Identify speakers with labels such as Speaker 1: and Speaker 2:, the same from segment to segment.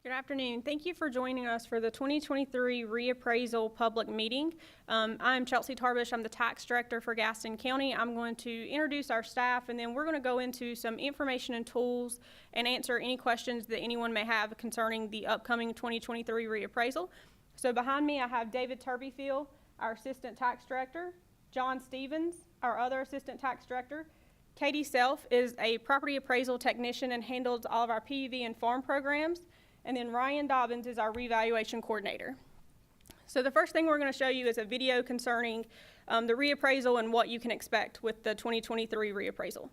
Speaker 1: Good afternoon. Thank you for joining us for the 2023 reappraisal public meeting. I'm Chelsea Tarbush. I'm the tax director for Gaston County. I'm going to introduce our staff, and then we're going to go into some information and tools and answer any questions that anyone may have concerning the upcoming 2023 reappraisal. So behind me, I have David Turbyfield, our assistant tax director, John Stevens, our other assistant tax director. Katie Self is a property appraisal technician and handles all of our PUV and farm programs. And then Ryan Dobbins is our revaluation coordinator. So the first thing we're going to show you is a video concerning the reappraisal and what you can expect with the 2023 reappraisal.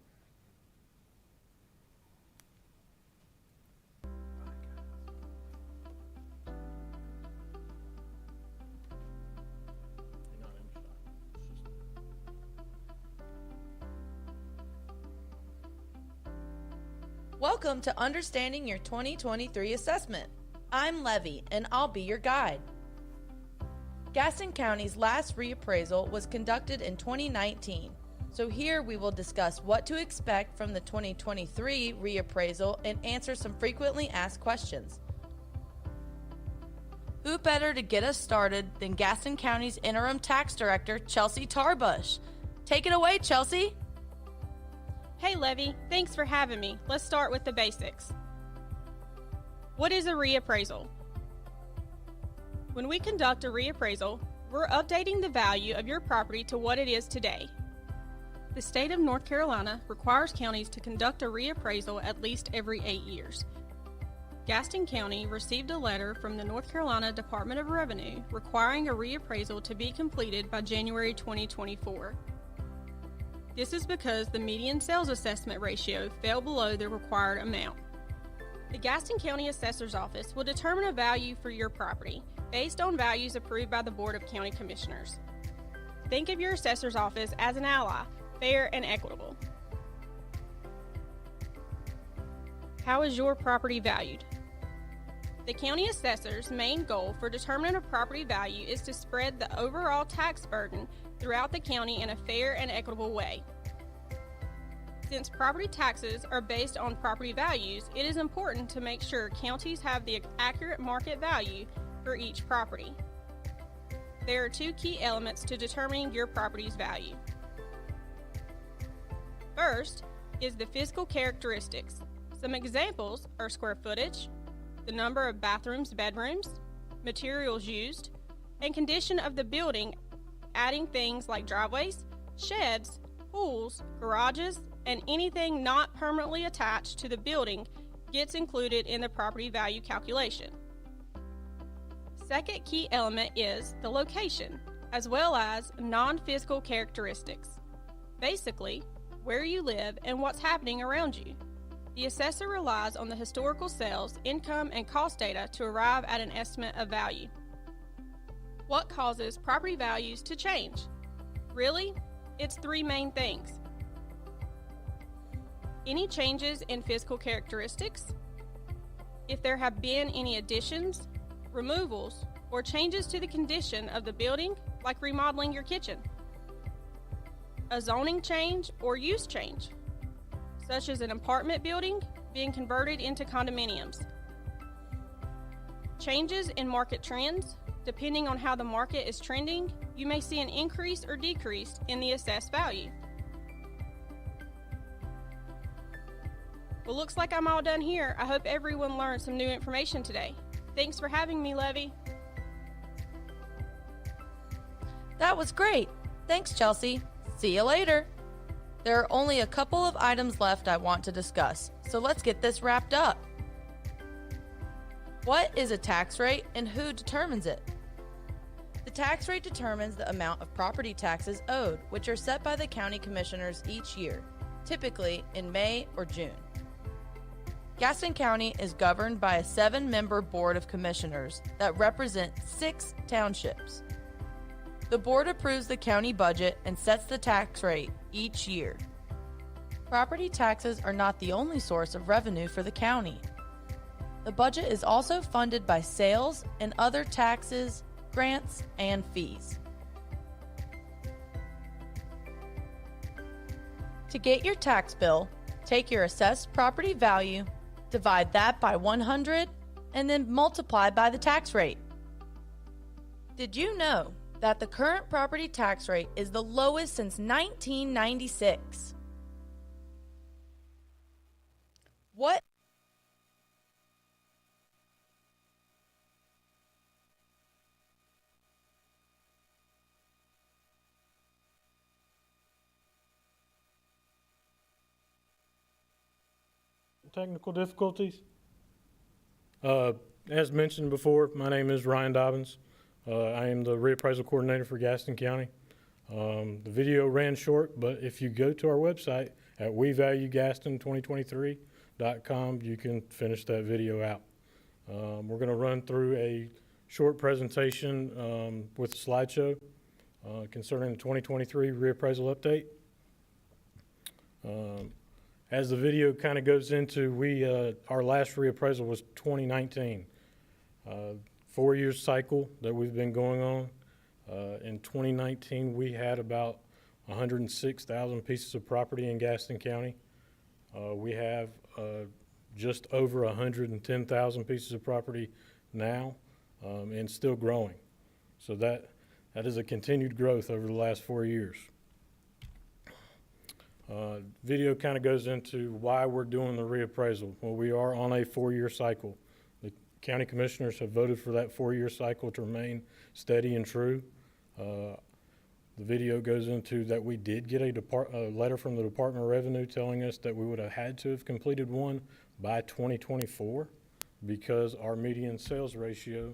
Speaker 2: Welcome to Understanding Your 2023 Assessment. I'm Levy, and I'll be your guide. Gaston County's last reappraisal was conducted in 2019, so here we will discuss what to expect from the 2023 reappraisal and answer some frequently asked questions. Who better to get us started than Gaston County's interim tax director, Chelsea Tarbush? Take it away, Chelsea.
Speaker 1: Hey Levy, thanks for having me. Let's start with the basics. What is a reappraisal? When we conduct a reappraisal, we're updating the value of your property to what it is today. The state of North Carolina requires counties to conduct a reappraisal at least every 8 years. Gaston County received a letter from the North Carolina Department of Revenue requiring a reappraisal to be completed by January 2024. This is because the median sales assessment ratio fell below the required amount. The Gaston County Assessor's Office will determine a value for your property based on values approved by the Board of County Commissioners. Think of your assessor's office as an ally, fair and equitable. How is your property valued? The county assessor's main goal for determining a property value is to spread the overall tax burden throughout the county in a fair and equitable way. Since property taxes are based on property values, it is important to make sure counties have the accurate market value for each property. There are two key elements to determining your property's value. First is the physical characteristics. Some examples are square footage, the number of bathrooms, bedrooms, materials used, and condition of the building, adding things like driveways, sheds, pools, garages, and anything not permanently attached to the building gets included in the property value calculation. Second key element is the location, as well as non-physical characteristics. Basically, where you live and what's happening around you. The assessor relies on the historical sales, income, and cost data to arrive at an estimate of value. What causes property values to change? Really, it's three main things. Any changes in physical characteristics, if there have been any additions, removals, or changes to the condition of the building, like remodeling your kitchen. A zoning change or use change, such as an apartment building being converted into condominiums. Changes in market trends. Depending on how the market is trending, you may see an increase or decrease in the assessed value. Well, looks like I'm all done here. I hope everyone learned some new information today. Thanks for having me, Levy.
Speaker 2: That was great. Thanks, Chelsea. See you later. There are only a couple of items left I want to discuss, so let's get this wrapped up. What is a tax rate and who determines it? The tax rate determines the amount of property taxes owed, which are set by the county commissioners each year, typically in May or June. Gaston County is governed by a 7-member board of commissioners that represent 6 townships. The board approves the county budget and sets the tax rate each year. Property taxes are not the only source of revenue for the county. The budget is also funded by sales and other taxes, grants, and fees. To get your tax bill, take your assessed property value, divide that by 100, and then multiplied by the tax rate. Did you know that the current property tax rate is the lowest since 1996? What
Speaker 3: Technical difficulties? As mentioned before, my name is Ryan Dobbins. I am the reappraisal coordinator for Gaston County. The video ran short, but if you go to our website at wevaluegaston2023.com, you can finish that video out. We're going to run through a short presentation with a slideshow concerning the 2023 reappraisal update. As the video kind of goes into, our last reappraisal was 2019. 4-year cycle that we've been going on. In 2019, we had about 106,000 pieces of property in Gaston County. We have just over 110,000 pieces of property now, and still growing. So that is a continued growth over the last 4 years. Video kind of goes into why we're doing the reappraisal. Well, we are on a 4-year cycle. The county commissioners have voted for that 4-year cycle to remain steady and true. The video goes into that we did get a letter from the Department of Revenue telling us that we would have had to have completed one by 2024 because our median sales ratio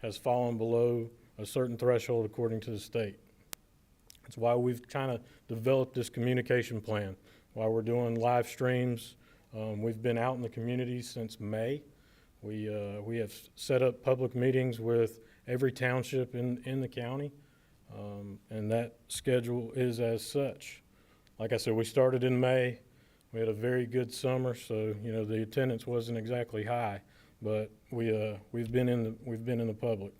Speaker 3: has fallen below a certain threshold according to the state. That's why we've kind of developed this communication plan, why we're doing live streams. We've been out in the community since May. We have set up public meetings with every township in the county, and that schedule is as such. Like I said, we started in May. We had a very good summer, so the attendance wasn't exactly high, but we've been in the public.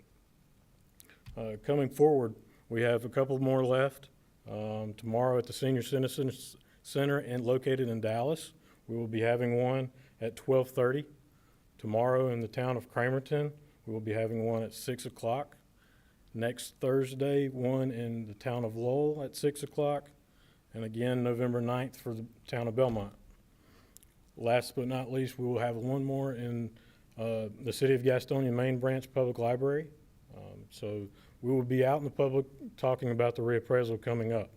Speaker 3: Coming forward, we have a couple more left. Tomorrow at the Senior Citizens Center and located in Dallas, we will be having one at 12:30. Tomorrow in the town of Cramerton, we will be having one at 6 o'clock. Next Thursday, one in the town of Lowell at 6 o'clock. And again, November 9th for the town of Belmont. Last but not least, we will have one more in the City of Gastonia Main Branch Public Library. So we will be out in the public talking about the reappraisal coming up.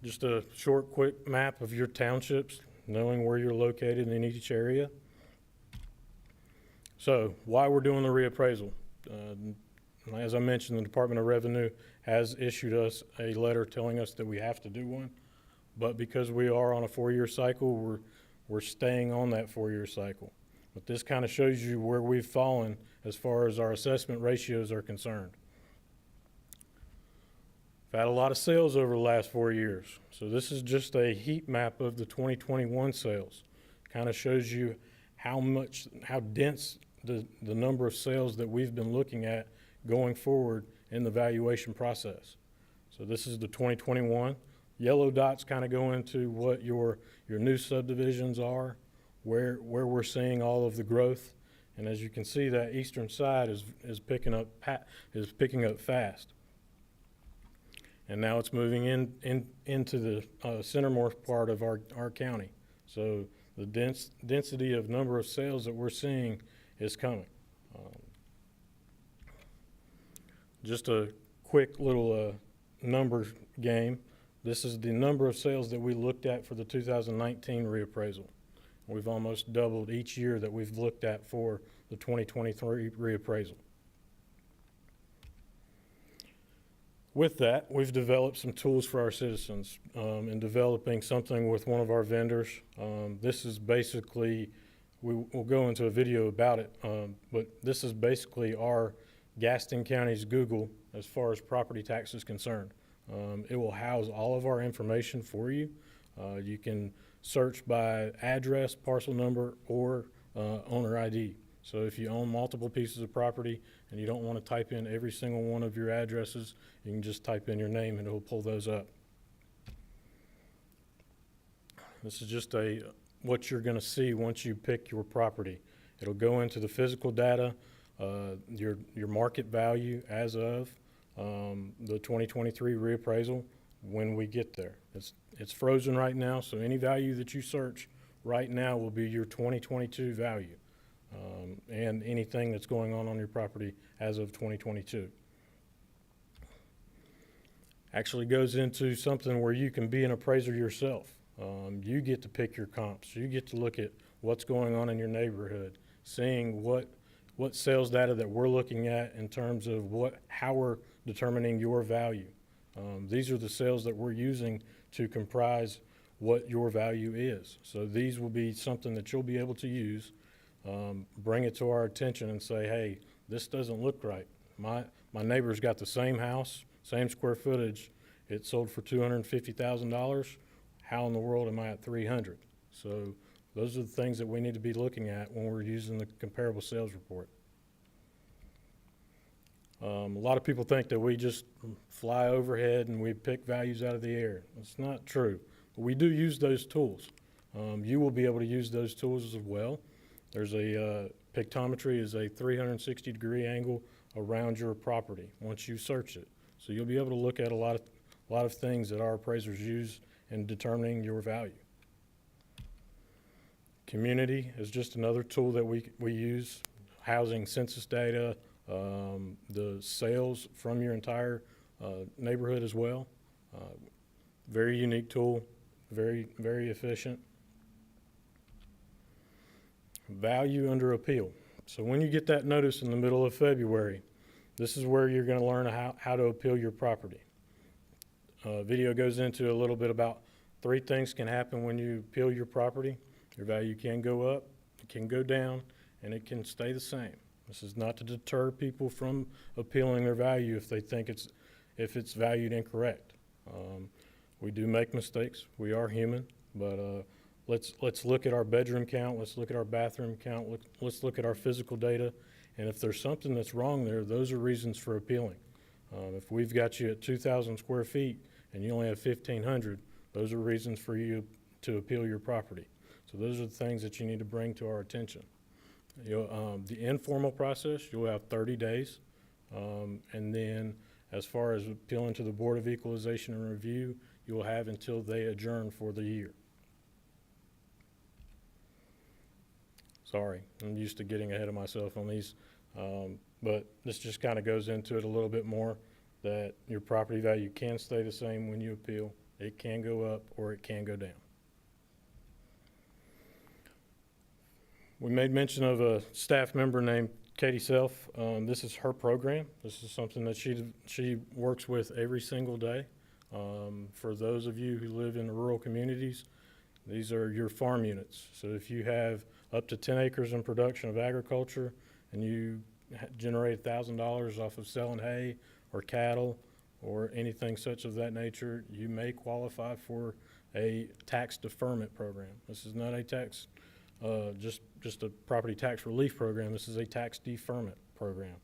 Speaker 3: Just a short, quick map of your townships, knowing where you're located in each area. So why we're doing the reappraisal. As I mentioned, the Department of Revenue has issued us a letter telling us that we have to do one. But because we are on a 4-year cycle, we're staying on that 4-year cycle. But this kind of shows you where we've fallen as far as our assessment ratios are concerned. We've had a lot of sales over the last 4 years. So this is just a heat map of the 2021 sales. Kind of shows you how dense the number of sales that we've been looking at going forward in the valuation process. So this is the 2021. Yellow dots kind of go into what your new subdivisions are, where we're seeing all of the growth. And as you can see, that eastern side is picking up fast. And now it's moving into the centermost part of our county. So the density of number of sales that we're seeing is coming. Just a quick little number game. This is the number of sales that we looked at for the 2019 reappraisal. We've almost doubled each year that we've looked at for the 2023 reappraisal. With that, we've developed some tools for our citizens in developing something with one of our vendors. This is basically, we'll go into a video about it, but this is basically our Gaston County's Google as far as property tax is concerned. It will house all of our information for you. You can search by address, parcel number, or owner ID. So if you own multiple pieces of property and you don't want to type in every single one of your addresses, you can just type in your name and it will pull those up. This is just what you're going to see once you pick your property. It'll go into the physical data, your market value as of the 2023 reappraisal when we get there. It's frozen right now, so any value that you search right now will be your 2022 value, and anything that's going on your property as of 2022. Actually goes into something where you can be an appraiser yourself. You get to pick your comps. You get to look at what's going on in your neighborhood, seeing what sales data that we're looking at in terms of how we're determining your value. These are the sales that we're using to comprise what your value is. So these will be something that you'll be able to use, bring it to our attention and say, hey, this doesn't look right. My neighbor's got the same house, same square footage. It sold for $250,000. How in the world am I at 300? So those are the things that we need to be looking at when we're using the comparable sales report. A lot of people think that we just fly overhead and we pick values out of the air. It's not true. But we do use those tools. You will be able to use those tools as well. There's pictometry is a 360-degree angle around your property once you search it. So you'll be able to look at a lot of things that our appraisers use in determining your value. Community is just another tool that we use. Housing census data, the sales from your entire neighborhood as well. Very unique tool, very, very efficient. Value under appeal. So when you get that notice in the middle of February, this is where you're going to learn how to appeal your property. Video goes into a little bit about 3 things can happen when you appeal your property. Your value can go up, it can go down, and it can stay the same. This is not to deter people from appealing their value if they think if it's valued incorrect. We do make mistakes. We are human, but let's look at our bedroom count. Let's look at our bathroom count. Let's look at our physical data. And if there's something that's wrong there, those are reasons for appealing. If we've got you at 2,000 square feet and you only have 1,500, those are reasons for you to appeal your property. So those are the things that you need to bring to our attention. The informal process, you'll have 30 days. And then as far as appealing to the Board of Equalization and Review, you will have until they adjourn for the year. Sorry, I'm used to getting ahead of myself on these, but this just kind of goes into it a little bit more, that your property value can stay the same when you appeal. It can go up or it can go down. We made mention of a staff member named Katie Self. This is her program. This is something that she works with every single day. For those of you who live in rural communities, these are your farm units. So if you have up to 10 acres in production of agriculture and you generate $1,000 off of selling hay or cattle or anything such of that nature, you may qualify for a tax deferment program. This is not a tax, just a property tax relief program. This is a tax deferment program.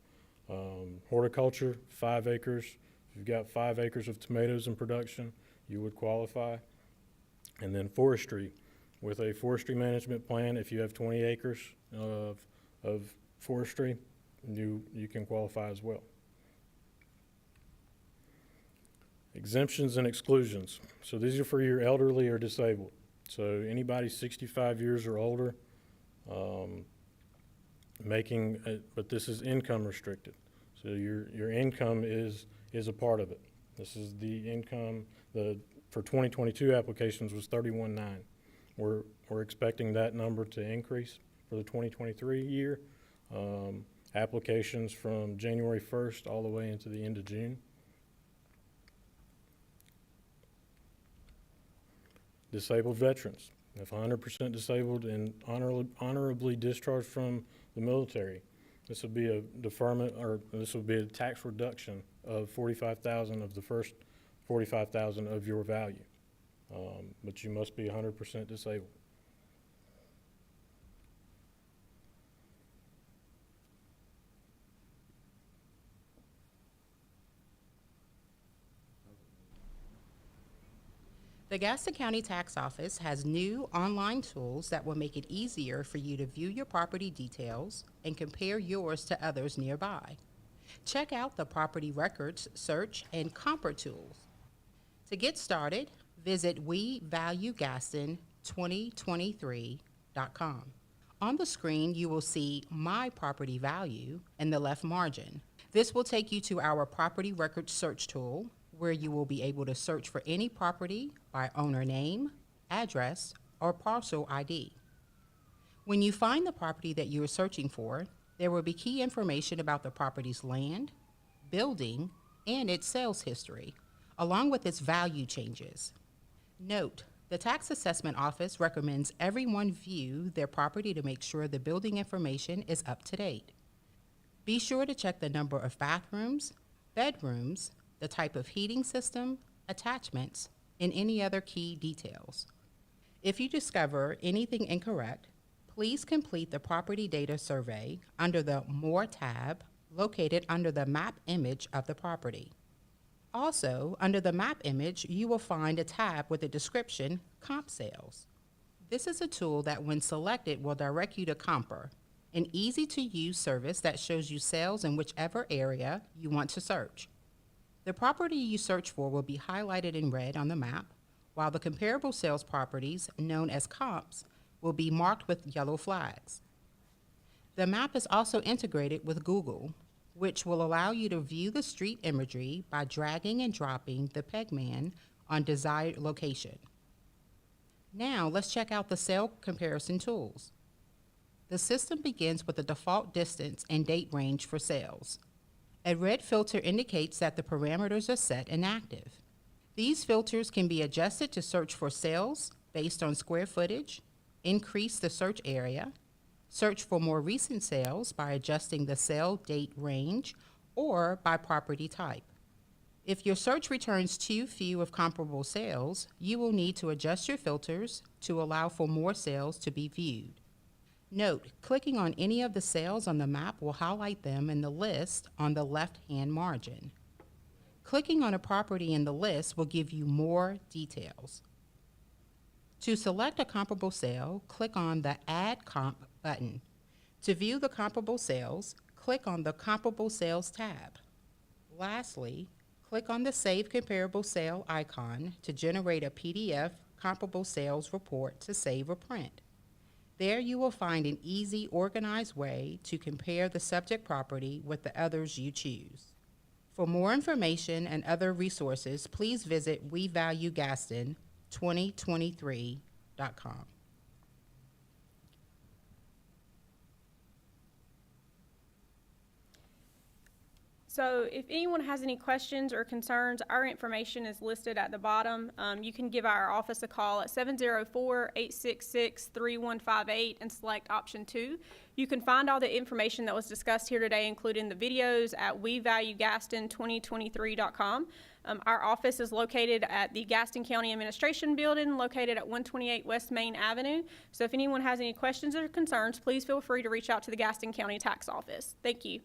Speaker 3: Horticulture, 5 acres. If you've got 5 acres of tomatoes in production, you would qualify. And then forestry, with a forestry management plan, if you have 20 acres of forestry, you can qualify as well. Exemptions and exclusions. So these are for your elderly or disabled. So anybody 65 years or older, but this is income restricted. So your income is a part of it. This is the income. For 2022 applications was 31.9. We're expecting that number to increase for the 2023 year. Applications from January 1st all the way into the end of June. Disabled veterans. If 100% disabled and honorably discharged from the military, this would be a deferment, or this would be a tax reduction of $45,000 of the first $45,000 of your value. But you must be 100% disabled.
Speaker 4: The Gaston County Tax Office has new online tools that will make it easier for you to view your property details and compare yours to others nearby. Check out the Property Records Search and Compare tools. To get started, visit WeValueGaston2023.com. On the screen, you will see My Property Value in the left margin. This will take you to our Property Records Search tool, where you will be able to search for any property by owner name, address, or parcel ID. When you find the property that you are searching for, there will be key information about the property's land, building, and its sales history, along with its value changes. Note, the Tax Assessment Office recommends everyone view their property to make sure the building information is up to date. Be sure to check the number of bathrooms, bedrooms, the type of heating system, attachments, and any other key details. If you discover anything incorrect, please complete the Property Data Survey under the More tab located under the map image of the property. Also, under the map image, you will find a tab with the description Comp Sales. This is a tool that, when selected, will direct you to Compare, an easy-to-use service that shows you sales in whichever area you want to search. The property you search for will be highlighted in red on the map, while the comparable sales properties, known as comps, will be marked with yellow flags. The map is also integrated with Google, which will allow you to view the street imagery by dragging and dropping the pegman on desired location. Now, let's check out the sale comparison tools. The system begins with the default distance and date range for sales. A red filter indicates that the parameters are set and active. These filters can be adjusted to search for sales based on square footage, increase the search area, search for more recent sales by adjusting the sale date range, or by property type. If your search returns too few of comparable sales, you will need to adjust your filters to allow for more sales to be viewed. Note, clicking on any of the sales on the map will highlight them in the list on the left-hand margin. Clicking on a property in the list will give you more details. To select a comparable sale, click on the Add Comp button. To view the comparable sales, click on the Comparable Sales tab. Lastly, click on the Save Comparable Sale icon to generate a PDF comparable sales report to save or print. There you will find an easy, organized way to compare the subject property with the others you choose. For more information and other resources, please visit WeValueGaston2023.com.
Speaker 1: So if anyone has any questions or concerns, our information is listed at the bottom. You can give our office a call at 704-866-3158 and select option 2. You can find all the information that was discussed here today, including the videos, at WeValueGaston2023.com. Our office is located at the Gaston County Administration Building, located at 128 West Main Avenue. So if anyone has any questions or concerns, please feel free to reach out to the Gaston County Tax Office. Thank you.